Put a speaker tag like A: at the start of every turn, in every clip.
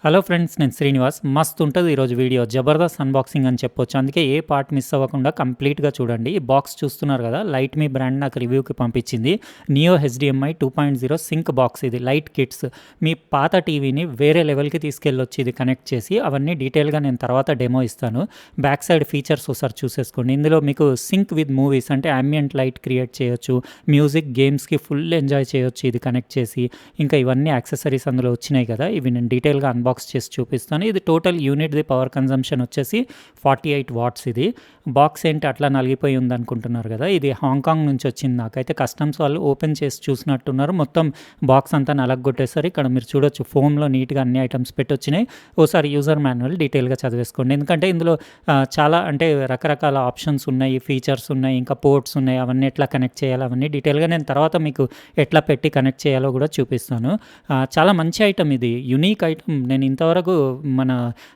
A: Hello friends, నేను శ్రీనివాస్. మస్తు ఉంటుంది ఈరోజు వీడియో, జబర్దస్త్ అన్బాక్సింగ్ అని చెప్పొచ్చు. అందుకే ఏ పార్ట్ మిస్ అవ్వకుండా కంప్లీట్గా చూడండి. ఈ బాక్స్ చూస్తున్నారు కదా, లైట్ మీ బ్రాండ్ నాకు రివ్యూకి పంపించింది. Neo HDMI 2.0 sync box. ఇది లైట్ కిట్స్. మీ పాత టీవీని వేరే లెవెల్కి తీసుకెళ్ళొచ్చు ఇది కనెక్ట్ చేసి. అవన్నీ డీటెయిల్గా నేను తర్వాత డెమో ఇస్తాను. బ్యాక్ సైడ్ ఫీచర్స్ ఒకసారి చూసేసుకోండి. ఇందులో మీకు సింక్ విత్ మూవీస్ అంటే ambient లైట్ క్రియేట్ చేయొచ్చు, మ్యూజిక్, గేమ్స్కి ఫుల్ ఎంజాయ్ చేయొచ్చు ఇది కనెక్ట్ చేసి. ఇంకా ఇవన్నీ యాక్సెసరీస్ అందులో వచ్చినాయి కదా, ఇవి నేను డీటెయిల్గా అన్బాక్స్ చేసి చూపిస్తాను. ఇది టోటల్ యూనిట్ది పవర్ కన్జంప్షన్ వచ్చేసి 48 వాట్స్. ఇది బాక్స్ ఏంటి అట్లా నలిగిపోయి ఉంది అనుకుంటున్నారు కదా, ఇది హాంకాంగ్ నుంచి వచ్చింది. నాకైతే కస్టమ్స్ వాళ్ళు ఓపెన్ చేసి చూసినట్టున్నారు. మొత్తం బాక్స్ అంతా నలగొట్టేసరి ఇక్కడ మీరు చూడొచ్చు, ఫోమ్లో నీట్గా అన్ని ఐటమ్స్ పెట్టి వచ్చినాయి. ఓసారి యూజర్ మాన్యువల్ డీటెయిల్గా చదివేసుకోండి. ఎందుకంటే ఇందులో చాలా అంటే రకరకాల ఆప్షన్స్ ఉన్నాయి, ఫీచర్స్ ఉన్నాయి, ఇంకా పోర్ట్స్ ఉన్నాయి. అవన్నీ ఎట్లా కనెక్ట్ చేయాలి అవన్నీ డీటెయిల్గా నేను తర్వాత మీకు ఎట్లా పెట్టి కనెక్ట్ చేయాలో కూడా చూపిస్తాను. చాలా మంచి ఐటమ్, ఇది యునీక్ ఐటమ్. నేను ఇంతవరకు మన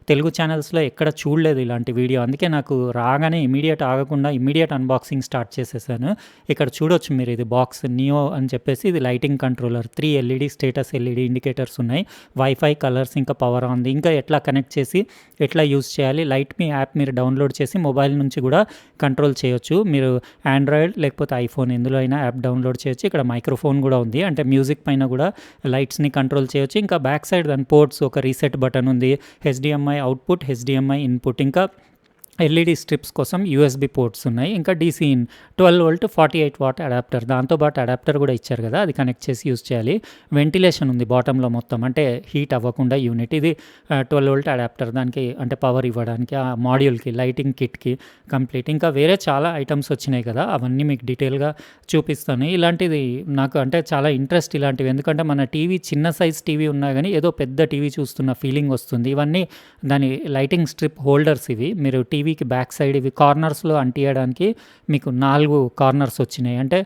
A: తెలుగు ఛానల్స్లో ఎక్కడ చూడలేదు ఇలాంటి వీడియో. అందుకే నాకు రాగానే ఇమీడియట్ ఆగకుండా ఇమీడియట్ అన్బాక్సింగ్ స్టార్ట్ చేసేసాను. ఇక్కడ చూడొచ్చు మీరు, ఇది బాక్స్ నియో అని చెప్పేసి. ఇది lighting controller, 3 LED status LED indicators ఉన్నాయి, వైఫై, కలర్స్, ఇంకా పవర్ ఆన్. ఇంకా ఎట్లా కనెక్ట్ చేసి ఎట్లా యూస్ చేయాలి. లైట్ మీ యాప్ మీరు డౌన్లోడ్ చేసి మొబైల్ నుంచి కూడా కంట్రోల్ చేయొచ్చు. మీరు ఆండ్రాయిడ్ లేకపోతే ఐఫోన్ ఎందులో అయినా యాప్ డౌన్లోడ్ చేయొచ్చు. ఇక్కడ మైక్రోఫోన్ కూడా ఉంది, అంటే మ్యూజిక్ పైన కూడా లైట్స్ని కంట్రోల్ చేయొచ్చు. ఇంకా బ్యాక్ సైడ్ దాని పోర్ట్స్, ఒక రీసెట్ బటన్ ఉంది, హెచ్డిఎంఐ అవుట్పుట్, హెచ్డిఎంఐ ఇన్పుట్, ఇంకా ఎల్ఈడి స్ట్రిప్స్ కోసం యూఎస్బి పోర్ట్స్ ఉన్నాయి. ఇంకా DC in 12 volt 48 what adapter, దాంతోపాటు అడాప్టర్ కూడా ఇచ్చారు కదా, అది కనెక్ట్ చేసి యూస్ చేయాలి. వెంటిలేషన్ ఉంది బాటంలో మొత్తం, అంటే హీట్ అవ్వకుండా యూనిట్. ఇది 12 వోల్ట్ అడాప్టర్, దానికి అంటే పవర్ ఇవ్వడానికి, ఆ మాడ్యూల్కి, లైటింగ్ కిట్కి కంప్లీట్. ఇంకా వేరే చాలా ఐటమ్స్ వచ్చినాయి కదా, అవన్నీ మీకు డీటెయిల్గా చూపిస్తాను. ఇలాంటిది నాకు అంటే చాలా ఇంట్రెస్ట్ ఇలాంటివి, ఎందుకంటే మన టీవీ చిన్న సైజ్ టీవీ ఉన్నా కానీ ఏదో పెద్ద టీవీ చూస్తున్న ఫీలింగ్ వస్తుంది. ఇవన్నీ దాని లైటింగ్ స్ట్రిప్ హోల్డర్స్. ఇవి మీరు టీవీకి బ్యాక్ సైడ్ ఇవి కార్నర్స్లో అంటియడానికి మీకు 4 కార్నర్స్ వచ్చినాయి. అంటే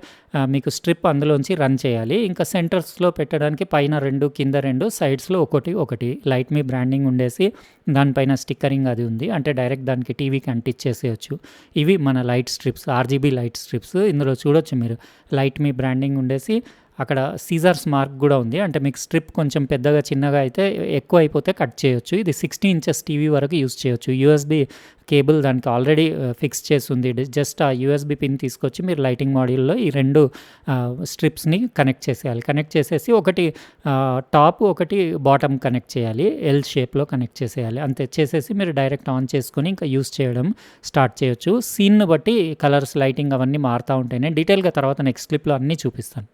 A: మీకు స్ట్రిప్ అందులోంచి రన్ చేయాలి. ఇంకా సెంటర్స్లో పెట్టడానికి పైన 2, కింద 2, సైడ్స్లో ఒకటి లైట్ మీ బ్రాండింగ్ ఉండేసి దానిపైన స్టిక్కరింగ్ అది ఉంది, అంటే డైరెక్ట్ దానికి టీవీకి అంటించేసేయచ్చు. ఇవి మన light strips, RGB light strips. ఇందులో చూడొచ్చు మీరు, లైట్ మీ బ్రాండింగ్ ఉండేసి అక్కడ సీజర్స్ మార్క్ కూడా ఉంది, అంటే మీకు స్ట్రిప్ కొంచెం పెద్దగా చిన్నగా అయితే ఎక్కువ అయిపోతే కట్ చేయొచ్చు. ఇది 60 ఇంచెస్ టీవీ వరకు యూస్ చేయొచ్చు. యూఎస్బి కేబుల్ దానికి ఆల్రెడీ ఫిక్స్ చేసి ఉంది. జస్ట్ ఆ యూఎస్బి పిన్ తీసుకొచ్చి మీరు లైటింగ్ మాడ్యూల్లో ఈ 2 స్ట్రిప్స్ని కనెక్ట్ చేసేయాలి. కనెక్ట్ చేసేసి ఒకటి టాప్, ఒకటి బాటమ్ కనెక్ట్ చేయాలి, ఎల్ షేప్లో కనెక్ట్ చేసేయాలి. అంతే చేసేసి మీరు డైరెక్ట్ ఆన్ చేసుకొని ఇంకా యూస్ చేయడం స్టార్ట్ చేయొచ్చు. సీన్ను బట్టి కలర్స్, లైటింగ్ అవన్నీ మారుతూ ఉంటాయి. నేను డీటెయిల్గా తర్వాత నెక్స్ట్ క్లిప్లో అన్నీ చూపిస్తాను.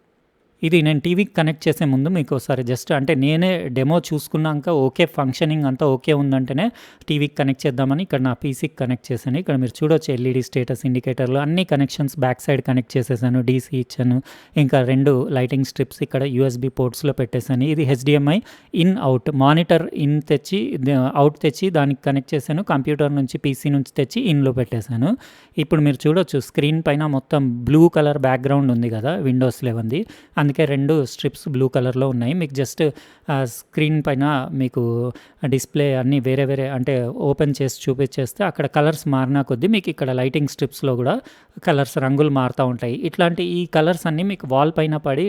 A: ఇది నేను టీవీకి కనెక్ట్ చేసే ముందు మీకు ఒకసారి జస్ట్ అంటే నేనే డెమో చూసుకున్నాక ఓకే, ఫంక్షనింగ్ అంతా ఓకే ఉందంటేనే టీవీకి కనెక్ట్ చేద్దామని ఇక్కడ నా పీసీకి కనెక్ట్ చేశాను. ఇక్కడ మీరు చూడొచ్చు, ఎల్ఈడి స్టేటస్ ఇండికేటర్లు అన్ని కనెక్షన్స్ బ్యాక్ సైడ్ కనెక్ట్ చేసేసాను. డీసీ ఇచ్చాను, ఇంకా 2 లైటింగ్ స్ట్రిప్స్ ఇక్కడ యూఎస్బి పోర్ట్స్లో పెట్టేశాను. ఇది HDMI in out, monitor in తెచ్చి అవుట్ తెచ్చి దానికి కనెక్ట్ చేశాను. కంప్యూటర్ నుంచి, పీసీ నుంచి తెచ్చి ఇన్లో పెట్టేశాను. ఇప్పుడు మీరు చూడొచ్చు, స్క్రీన్ పైన మొత్తం బ్లూ కలర్ బ్యాక్గ్రౌండ్ ఉంది కదా విండోస్ 11ది, అందుకే 2 స్ట్రిప్స్ బ్లూ కలర్లో ఉన్నాయి. మీకు జస్ట్ స్క్రీన్ పైన మీకు డిస్ప్లే అన్నీ వేరే వేరే అంటే ఓపెన్ చేసి చూపించేస్తే అక్కడ కలర్స్ మారినా కొద్దీ మీకు ఇక్కడ లైటింగ్ స్ట్రిప్స్లో కూడా కలర్స్, రంగులు మారుతూ ఉంటాయి. ఇట్లాంటి ఈ కలర్స్ అన్నీ మీకు వాల్ పైన పడి,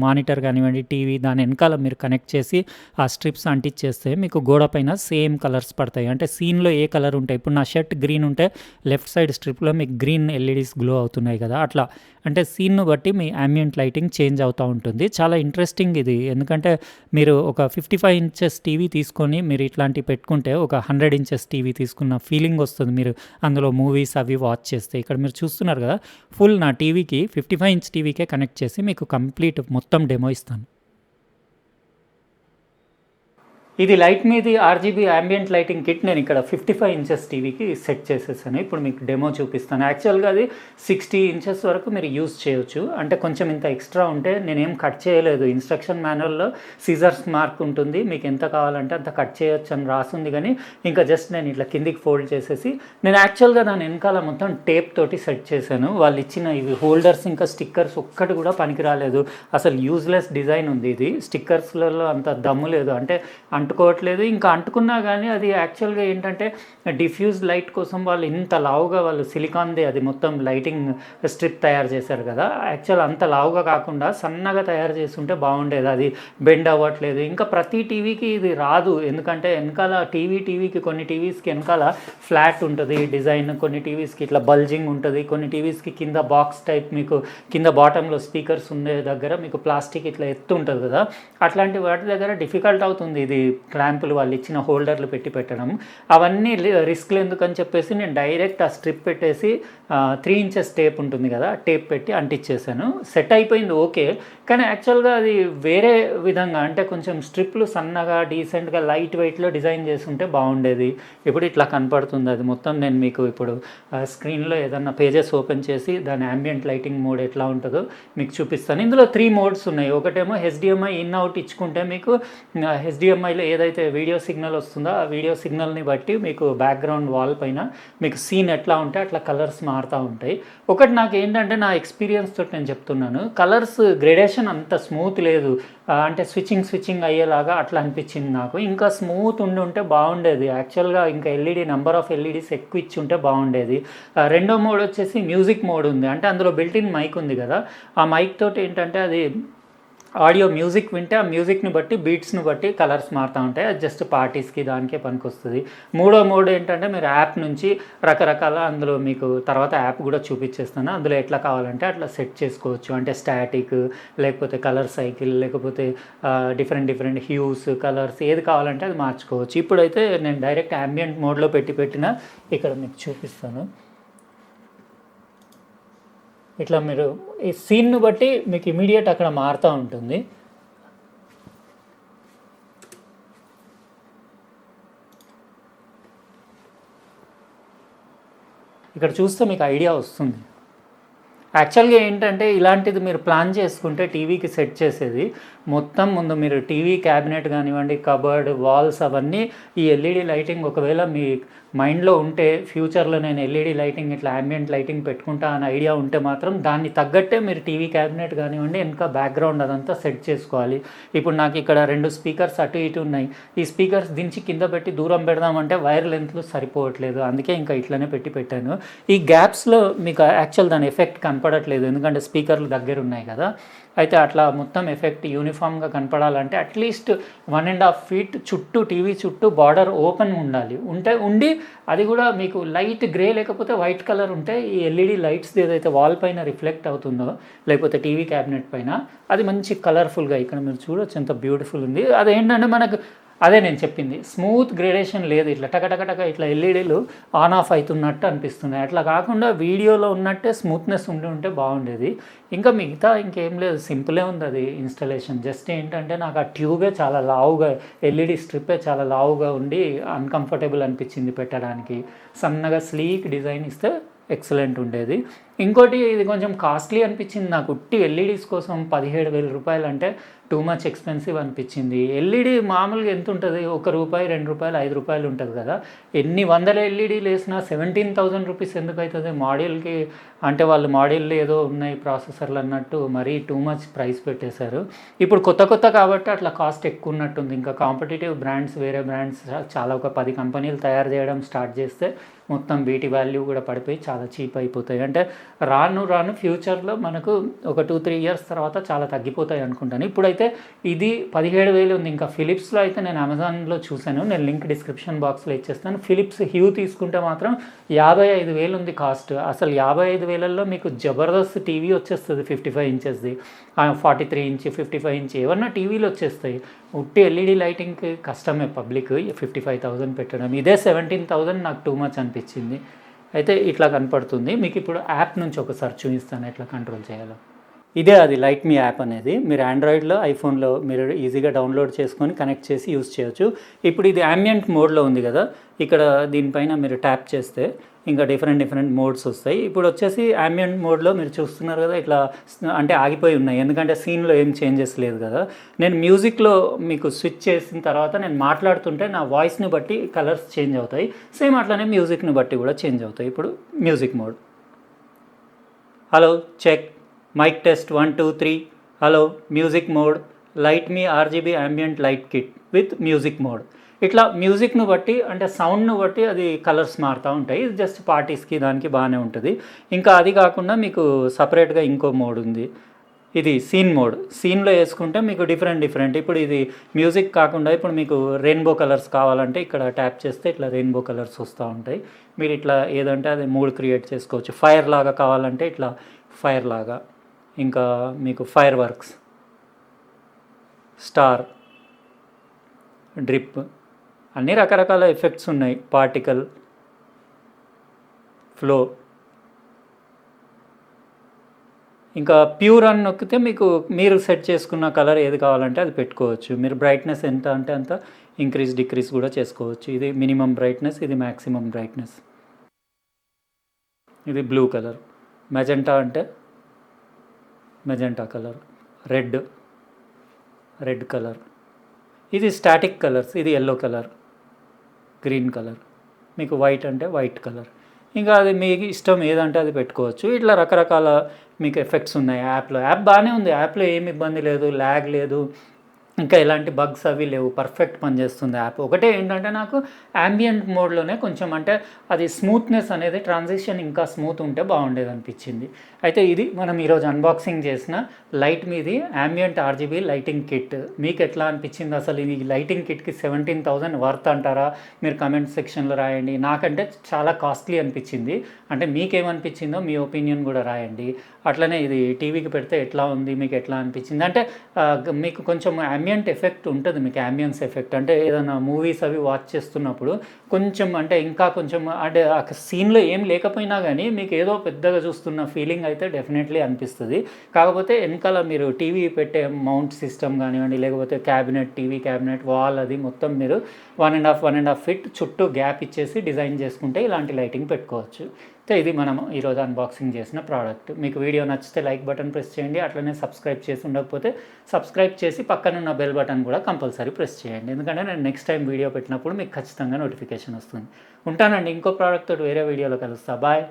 A: మానిటర్ కానివ్వండి, టీవీ దాని వెనకాల మీరు కనెక్ట్ చేసి ఆ స్ట్రిప్స్ అంటించేస్తే మీకు గోడ పైన సేమ్ కలర్స్ పడతాయి. అంటే సీన్లో ఏ కలర్ ఉంటాయి, ఇప్పుడు నా షర్ట్ గ్రీన్ ఉంటే లెఫ్ట్ సైడ్ స్ట్రిప్లో మీకు గ్రీన్ ఎల్ఈడీస్ గ్లో అవుతున్నాయి కదా, అట్లా అంటే సీన్ను బట్టి మీ ambient లైటింగ్ చేంజ్ అవుతూ ఉంటుంది. చాలా ఇంట్రెస్టింగ్ ఇది, ఎందుకంటే మీరు ఒక 55 ఇంచెస్ టీవీ తీసుకొని మీరు ఇట్లాంటివి పెట్టుకుంటే ఒక 100 ఇంచెస్ టీవీ తీసుకున్న ఫీలింగ్ వస్తుంది మీరు అందులో మూవీస్ అవి వాచ్ చేస్తే. ఇక్కడ మీరు చూస్తున్నారు కదా, ఫుల్ నా టీవీకి 55 ఇంచ్ టీవీకే కనెక్ట్ చేసి మీకు కంప్లీట్ మొత్తం డెమో ఇస్తాను. ఇది లైట్ మీది ఆర్జీబీ ambient లైటింగ్ కిట్ నేను ఇక్కడ 55 ఇంచెస్ టీవీకి సెట్ చేసేసాను. ఇప్పుడు మీకు డెమో చూపిస్తాను. యాక్చువల్గా అది 60 ఇంచెస్ వరకు మీరు యూస్ చేయొచ్చు. అంటే కొంచెం ఇంత ఎక్స్ట్రా ఉంటే నేనేం కట్ చేయలేదు. ఇన్స్ట్రక్షన్ మాన్యువల్లో సీజర్స్ మార్క్ ఉంటుంది, మీకు ఎంత కావాలంటే అంత కట్ చేయొచ్చు అని రాసింది. కానీ ఇంకా జస్ట్ నేను ఇట్లా కిందికి ఫోల్డ్ చేసేసి, నేను యాక్చువల్గా దాని వెనకాల మొత్తం టేప్ తోటి సెట్ చేశాను. వాళ్ళు ఇచ్చిన ఇవి హోల్డర్స్ ఇంకా స్టిక్కర్స్ ఒక్కటి కూడా పనికి రాలేదు. అసలు యూజ్లెస్ డిజైన్ ఉంది. ఇది స్టిక్కర్స్లలో అంత దమ్ము లేదు, అంటే అంటుకోవట్లేదు. ఇంకా అంటుకున్నా కానీ అది యాక్చువల్గా ఏంటంటే డిఫ్యూజ్ లైట్ కోసం వాళ్ళు ఇంత లావుగా వాళ్ళు సిలికాన్ది అది మొత్తం లైటింగ్ స్ట్రిప్ తయారు చేశారు కదా, యాక్చువల్ అంత లావుగా కాకుండా సన్నగా తయారు చేస్తుంటే బాగుండేది. అది బెండ్ అవ్వట్లేదు. ఇంకా ప్రతి టీవీకి ఇది రాదు, ఎందుకంటే వెనకాల టీవీకి కొన్ని టీవీస్కి వెనకాల ఫ్లాట్ ఉంటుంది డిజైన్, కొన్ని టీవీస్కి ఇట్లా బల్జింగ్ ఉంటుంది, కొన్ని టీవీస్కి కింద బాక్స్ టైప్ మీకు కింద బాటంలో స్పీకర్స్ ఉండే దగ్గర మీకు ప్లాస్టిక్ ఇట్లా ఎత్తు ఉంటుంది కదా, అట్లాంటి వాటి దగ్గర డిఫికల్ట్ అవుతుంది ఇది క్లాంపులు వాళ్ళు ఇచ్చిన హోల్డర్లు పెట్టి పెట్టడం. అవన్నీ రిస్క్లు ఎందుకని చెప్పేసి నేను డైరెక్ట్ ఆ స్ట్రిప్ పెట్టేసి 3 inches టేప్ ఉంటుంది కదా, టేప్ పెట్టి అంటించేసాను. సెట్ అయిపోయింది ఓకే, కానీ యాక్చువల్గా అది వేరే విధంగా అంటే కొంచెం స్ట్రిప్లు సన్నగా డీసెంట్గా లైట్ వెయిట్లో డిజైన్ చేస్తుంటే బాగుండేది. ఇప్పుడు ఇట్లా కనపడుతుంది అది మొత్తం. నేను మీకు ఇప్పుడు స్క్రీన్లో ఏదన్నా పేజెస్ ఓపెన్ చేసి దాని ambient లైటింగ్ మోడ్ ఎట్లా ఉంటుందో మీకు చూపిస్తాను. ఇందులో 3 మోడ్స్ ఉన్నాయి. ఒకటేమో HDMI ఇన్ అవుట్ ఇచ్చుకుంటే మీకు HDMIలో ఏదైతే వీడియో సిగ్నల్ వస్తుందో ఆ వీడియో సిగ్నల్ని బట్టి మీకు బ్యాక్గ్రౌండ్ వాల్ పైన మీకు సీన్ ఎట్లా ఉంటే అట్లా కలర్స్ మారుతూ ఉంటాయి. ఒకటి నాకు ఏంటంటే నా ఎక్స్పీరియన్స్ తోటి నేను చెప్తున్నాను, కలర్స్ గ్రేడేషన్ అంత స్మూత్ లేదు, అంటే స్విచ్చింగ్ అయ్యేలాగా అట్లా అనిపించింది నాకు. ఇంకా స్మూత్ ఉంటే బాగుండేది యాక్చువల్గా. ఇంకా నెంబర్ ఆఫ్ ఎల్ఈడీస్ ఎక్కువ ఇచ్చి ఉంటే బాగుండేది. రెండో మోడ్ వచ్చేసి మ్యూజిక్ మోడ్ ఉంది, అంటే అందులో బిల్టిన్ మైక్ ఉంది కదా, ఆ మైక్ తోటి ఏంటంటే అది ఆడియో మ్యూజిక్ వింటే ఆ మ్యూజిక్ని బట్టి బీట్స్ని బట్టి కలర్స్ మారుతూ ఉంటాయి. అది జస్ట్ పార్టీస్కి దానికే పనికొస్తుంది. మూడో మోడ్ ఏంటంటే మీరు యాప్ నుంచి రకరకాల అందులో మీకు తర్వాత యాప్ కూడా చూపించేస్తాను, అందులో ఎట్లా కావాలంటే అట్లా సెట్ చేసుకోవచ్చు. అంటే స్టాటిక్, లేకపోతే కలర్ సైకిల్, లేకపోతే డిఫరెంట్ హ్యూస్ కలర్స్ ఏది కావాలంటే అది మార్చుకోవచ్చు. ఇప్పుడైతే నేను డైరెక్ట్ ambient మోడ్లో పెట్టిన ఇక్కడ మీకు చూపిస్తాను. ఇట్లా మీరు ఈ సీన్ను బట్టి మీకు ఇమీడియట్ అక్కడ మారుతూ ఉంటుంది. ఇక్కడ చూస్తే మీకు ఐడియా వస్తుంది. యాక్చువల్గా ఏంటంటే ఇలాంటిది మీరు ప్లాన్ చేసుకుంటే టీవీకి సెట్ చేసేది మొత్తం ముందు మీరు టీవీ క్యాబినెట్ కానివ్వండి, కబర్డ్, వాల్స్ అవన్నీ ఈ ఎల్ఈడి లైటింగ్ ఒకవేళ మీ మైండ్లో ఉంటే ఫ్యూచర్లో నేను ఎల్ఈడి లైటింగ్ ఇట్లా ambient లైటింగ్ పెట్టుకుంటా అనే ఐడియా ఉంటే మాత్రం దాన్ని తగ్గట్టే మీరు టీవీ క్యాబినెట్ కానివ్వండి ఇంకా బ్యాక్గ్రౌండ్ అదంతా సెట్ చేసుకోవాలి. ఇప్పుడు నాకు ఇక్కడ 2 స్పీకర్స్ అటు ఇటు ఉన్నాయి. ఈ స్పీకర్స్ దించి కింద పెట్టి దూరం పెడదామంటే వైర్ లెంత్లు సరిపోవట్లేదు, అందుకే ఇంకా ఇట్లనే పెట్టాను. ఈ గ్యాప్స్లో మీకు యాక్చువల్ దాని ఎఫెక్ట్ కనపడట్లేదు, ఎందుకంటే స్పీకర్లు దగ్గర ఉన్నాయి కదా. అయితే అట్లా మొత్తం ఎఫెక్ట్ యూనిఫామ్గా కనపడాలంటే అట్లీస్ట్ 1.5 feet చుట్టూ టీవీ చుట్టూ బార్డర్ ఓపెన్ ఉండి అది కూడా మీకు లైట్ గ్రే లేకపోతే వైట్ కలర్ ఉంటే ఈ ఎల్ఈడి లైట్స్ ఏదైతే వాల్ పైన రిఫ్లెక్ట్ అవుతుందో లేకపోతే టీవీ క్యాబినెట్ పైన అది మంచి కలర్ఫుల్గా ఇక్కడ మీరు చూడొచ్చు ఎంత బ్యూటిఫుల్ ఉంది. అదేంటంటే మనకు అదే నేను చెప్పింది, స్మూత్ గ్రేడేషన్ లేదు, ఇట్లా టకటక ఇట్లా ఎల్ఈడీలు ఆన్ ఆఫ్ అవుతున్నట్టు అనిపిస్తున్నాయి. అట్లా కాకుండా వీడియోలో ఉన్నట్టే స్మూత్నెస్ ఉంటే బాగుండేది. ఇంకా మిగతా ఇంకేం లేదు, సింపులే ఉంది అది ఇన్స్టలేషన్. జస్ట్ ఏంటంటే నాకు ఆ ట్యూబే చాలా లావుగా, ఎల్ఈడి స్ట్రిప్పే చాలా లావుగా ఉండి అన్కంఫర్టబుల్ అనిపించింది పెట్టడానికి. సన్నగా స్లీక్ డిజైన్ ఇస్తే ఎక్సలెంట్ ఉండేది. ఇంకోటి ఇది కొంచెం కాస్ట్లీ అనిపించింది నాకు. ఉట్టి ఎల్ఈడీస్ కోసం 17,000 రూపాయలు అంటే టూ మచ్ ఎక్స్పెన్సివ్ అనిపించింది. ఎల్ఈడి మామూలుగా ఎంత ఉంటుంది, ₹1, ₹2, ₹5 ఉంటుంది కదా. ఎన్ని వందల ఎల్ఈడీలు వేసినా 17,000 రూపీస్ ఎందుకు అవుతుంది మోడల్కి? అంటే వాళ్ళు మోడల్ ఏదో ఉన్నాయి ప్రాసెసర్లు అన్నట్టు మరీ టూ మచ్ ప్రైస్ పెట్టేశారు. ఇప్పుడు కొత్త కాబట్టి అట్లా కాస్ట్ ఎక్కువ ఉన్నట్టుంది. ఇంకా కాంపిటేటివ్ బ్రాండ్స్, వేరే బ్రాండ్స్ చాలా ఒక 10 కంపెనీలు తయారు చేయడం స్టార్ట్ చేస్తే మొత్తం వీటి వాల్యూ కూడా పడిపోయి చాలా చీప్ అయిపోతాయి. అంటే రాను ఫ్యూచర్లో మనకు ఒక 2-3 years తర్వాత చాలా తగ్గిపోతాయి అనుకుంటాను. ఇప్పుడైతే ఇది 17,000 ఉంది. ఇంకా ఫిలిప్స్లో అయితే నేను అమెజాన్లో చూశాను, నేను లింక్ డిస్క్రిప్షన్ బాక్స్లో ఇచ్చేస్తాను. ఫిలిప్స్ హ్యూ తీసుకుంటే మాత్రం 55,000 ఉంది కాస్ట్. అసలు 55,000లో మీకు జబర్దస్త్ టీవీ వచ్చేస్తుంది 55 inchesది, 43 inch, 55 inch ఏమన్నా టీవీలు వచ్చేస్తాయి. ఉట్టి ఎల్ఈడి లైటింగ్కి కష్టమే పబ్లిక్ 55,000 పెట్టడం. ఇదే 17,000 నాకు టూ మచ్ అనిపించింది. అయితే ఇట్లా కనపడుతుంది. మీకు ఇప్పుడు యాప్ నుంచి ఒకసారి చూపిస్తాను ఎట్లా కంట్రోల్ చేయాలో. ఇదే అది లైట్ మీ యాప్ అనేది. మీరు ఆండ్రాయిడ్లో, ఐఫోన్లో మీరు ఈజీగా డౌన్లోడ్ చేసుకొని కనెక్ట్ చేసి యూజ్ చేయొచ్చు. ఇప్పుడు ఇది ambient మోడ్లో ఉంది కదా, ఇక్కడ దీనిపైన మీరు ట్యాప్ చేస్తే ఇంకా డిఫరెంట్ మోడ్స్ వస్తాయి. ఇప్పుడు వచ్చేసి ambient మోడ్లో మీరు చూస్తున్నారు కదా, ఇట్లా అంటే ఆగిపోయి ఉన్నాయి, ఎందుకంటే సీన్లో ఏం చేంజెస్ లేదు కదా. నేను మ్యూజిక్లో మీకు స్విచ్ చేసిన తర్వాత నేను మాట్లాడుతుంటే నా వాయిస్ని బట్టి కలర్స్ చేంజ్ అవుతాయి. సేమ్ అట్లానే మ్యూజిక్ని బట్టి కూడా చేంజ్ అవుతాయి. ఇప్పుడు music mode, hello check, mic test 1 2 3, hello music mode, light మీ RGB ambient light kit with music mode. ఇట్లా మ్యూజిక్ను బట్టి అంటే సౌండ్ను బట్టి అది కలర్స్ మారుతూ ఉంటాయి. ఇది జస్ట్ పార్టీస్కి దానికి బాగానే ఉంటుంది. ఇంకా అది కాకుండా మీకు సపరేట్గా ఇంకో మోడ్ ఉంది. ఇది సీన్ మోడ్. సీన్లో వేసుకుంటే మీకు డిఫరెంట్ ఇప్పుడు ఇది మ్యూజిక్ కాకుండా ఇప్పుడు మీకు రెయిన్బో కలర్స్ కావాలంటే ఇక్కడ ట్యాప్ చేస్తే ఇట్లా రెయిన్బో కలర్స్ వస్తూ ఉంటాయి. మీరు ఇట్లా ఏదంటే అది మూడ్ క్రియేట్ చేసుకోవచ్చు. ఫైర్ లాగా కావాలంటే ఇట్లా ఫైర్ లాగా, ఇంకా మీకు ఫైర్ వర్క్స్, స్టార్, డ్రిప్, అన్ని రకరకాల ఎఫెక్ట్స్ ఉన్నాయి. పార్టికల్, ఫ్లో, ఇంకా ప్యూర్ అని నొక్కితే మీకు మీరు సెట్ చేసుకున్న కలర్ ఏది కావాలంటే అది పెట్టుకోవచ్చు. మీరు బ్రైట్నెస్ ఎంత అంటే అంత ఇంక్రీజ్ డిక్రీజ్ కూడా చేసుకోవచ్చు. ఇది మినిమం బ్రైట్నెస్, ఇది మ్యాక్సిమం బ్రైట్నెస్. ఇది బ్లూ కలర్. మెజెంటా అంటే మెజెంటా కలర్. Red colour. ఇది స్టాటిక్ కలర్స్. ఇది ఎల్లో కలర్, గ్రీన్ కలర్. మీకు వైట్ అంటే వైట్ కలర్. ఇంకా అది మీకు ఇష్టం ఏదంటే అది పెట్టుకోవచ్చు. ఇట్లా రకరకాల మీకు ఎఫెక్ట్స్ ఉన్నాయి యాప్లో. యాప్ బాగానే ఉంది. యాప్లో ఏమి ఇబ్బంది లేదు, ల్యాగ్ లేదు, ఇంకా ఎలాంటి బగ్స్ అవి లేవు. పర్ఫెక్ట్ పనిచేస్తుంది యాప్. ఒకటే ఏంటంటే నాకు ambient మోడ్లోనే కొంచెం అంటే అది స్మూత్నెస్ అనేది ట్రాన్సిషన్ ఇంకా స్మూత్ ఉంటే బాగుండేది అనిపించింది. అయితే ఇది మనం ఈరోజు అన్బాక్సింగ్ చేసిన లైట్ మీది ambient RGB లైటింగ్ కిట్. మీకు ఎట్లా అనిపించింది అసలు? ఈ లైటింగ్ కిట్కి 17,000 వర్త్ అంటారా? మీరు కమెంట్ సెక్షన్లో రాయండి. నాకంటే చాలా కాస్ట్లీ అనిపించింది. అంటే మీకేమనిపించిందో మీ ఒపీనియన్ కూడా రాయండి. అట్లనే ఇది టీవీకి పెడితే ఎట్లా ఉంది, మీకు ఎట్లా అనిపించింది? అంటే మీకు కొంచెం ambient ఎఫెక్ట్ ఉంటుంది. మీకు ambience ఎఫెక్ట్ అంటే ఏదైనా మూవీస్ అవి వాచ్ చేస్తున్నప్పుడు కొంచెం అంటే ఇంకా కొంచెం అంటే ఆ సీన్లో ఏం లేకపోయినా కానీ మీకు ఏదో పెద్దగా చూస్తున్న ఫీలింగ్ అయితే డెఫినెట్లీ అనిపిస్తుంది. కాకపోతే వెనకాల మీరు టీవీ పెట్టే మౌంట్ సిస్టమ్ కానివ్వండి, లేకపోతే టీవీ క్యాబినెట్ వాల్ అది మొత్తం మీరు 1.5 ఫీట్ చుట్టూ గ్యాప్ ఇచ్చేసి డిజైన్ చేసుకుంటే ఇలాంటి లైటింగ్ పెట్టుకోవచ్చు. సో ఇది మనం ఈరోజు అన్బాక్సింగ్ చేసిన ప్రోడక్ట్. మీకు వీడియో నచ్చితే లైక్ బటన్ ప్రెస్ చేయండి. అట్లనే సబ్స్క్రైబ్ చేసి ఉండకపోతే సబ్స్క్రైబ్ చేసి పక్కనున్న బెల్ బటన్ కూడా కంపల్సరీ ప్రెస్ చేయండి. ఎందుకంటే నేను నెక్స్ట్ టైం వీడియో పెట్టినప్పుడు మీకు ఖచ్చితంగా నోటిఫికేషన్ వస్తుంది. ఉంటానండి. ఇంకో ప్రోడక్ట్ తోటి వేరే వీడియోలో కలుస్తా. బాయ్.